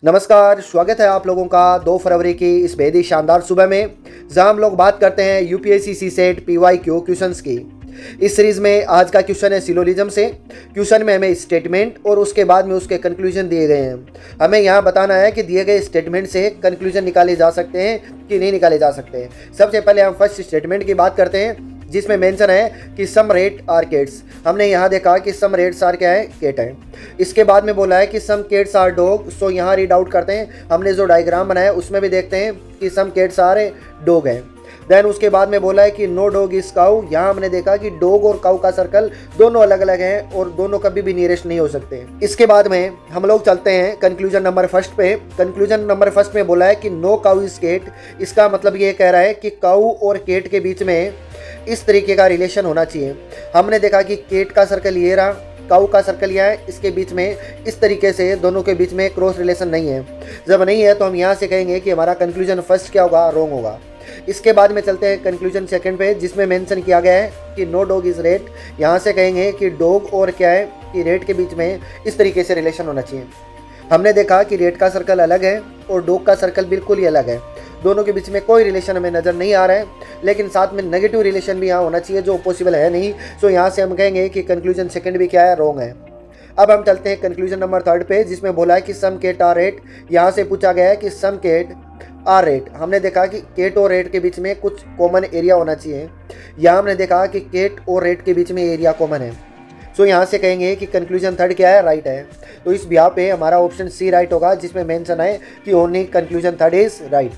नमस्कार, स्वागत है आप लोगों का 2 फरवरी की इस बेहद ही शानदार सुबह में, जहां हम लोग बात करते हैं यूपीएससी सीसेट पीवाईक्यू क्वेश्चंस की। इस सीरीज में आज का क्वेश्चन है सिलोजिज्म से। क्वेश्चन में हमें स्टेटमेंट और उसके बाद में उसके कंक्लूजन दिए गए हैं। हमें यहाँ बताना है कि दिए गए स्टेटमेंट से कंक्लूजन निकाले जा सकते हैं कि नहीं निकाले जा सकते हैं। सबसे पहले हम फर्स्ट स्टेटमेंट की बात करते हैं, जिसमें मेंशन है कि सम रेट आर केट्स। हमने यहाँ देखा कि सम रेट्स आर क्या है, केट है। इसके बाद में बोला है कि सम केट्स आर डॉग। सो यहाँ रीड आउट करते हैं। हमने जो डायग्राम बनाया उसमें भी देखते हैं कि सम केट्स आर डॉग है। देन उसके बाद में बोला है कि नो डॉग इज काऊ। यहाँ हमने देखा कि डॉग और काऊ का सर्कल दोनों अलग अलग हैं और दोनों कभी भी नियरेस्ट नहीं हो सकते। इसके बाद में हम लोग चलते हैं कंक्लूजन नंबर फर्स्ट पे। कंक्लूजन नंबर फर्स्ट में बोला है कि नो काऊ इज केट। इसका मतलब ये कह रहा है कि काऊ और केट के बीच में इस तरीके का रिलेशन होना चाहिए। हमने देखा कि केट का सर्कल ये रहा, काऊ का सर्कल यह है, इसके बीच में इस तरीके से दोनों के बीच में क्रॉस रिलेशन नहीं है। जब नहीं है तो हम यहाँ से कहेंगे कि हमारा कंक्लूजन फर्स्ट क्या होगा, रॉन्ग होगा। इसके बाद में चलते हैं कंक्लूजन सेकंड पे, जिसमें मेंशन किया गया है कि नो डॉग इज रेट। यहाँ से कहेंगे कि डॉग और क्या है कि रेट के बीच में इस तरीके से रिलेशन होना चाहिए। हमने देखा कि रेट का सर्कल अलग है और डॉग का सर्कल बिल्कुल ही अलग है। दोनों के बीच में कोई रिलेशन हमें नज़र नहीं आ रहा है, लेकिन साथ में नेगेटिव रिलेशन भी यहाँ होना चाहिए जो पॉसिबल है नहीं। सो यहाँ से हम कहेंगे कि कंक्लूजन सेकंड भी क्या है, रॉन्ग है। अब हम चलते हैं कंक्लूजन नंबर थर्ड पे, जिसमें बोला है कि सम केट आर रेट। यहाँ से पूछा गया है कि सम केट आर रेट। हमने देखा कि केट और रेट के बीच में कुछ कॉमन एरिया होना चाहिए। यहाँ हमने देखा कि केट और रेट के बीच में एरिया कॉमन है। सो यहाँ से कहेंगे कि कंक्लूजन थर्ड क्या है, राइट है। तो इस बिहाफ पे हमारा ऑप्शन सी राइट होगा, जिसमें मेंशन है कि only conclusion third is right.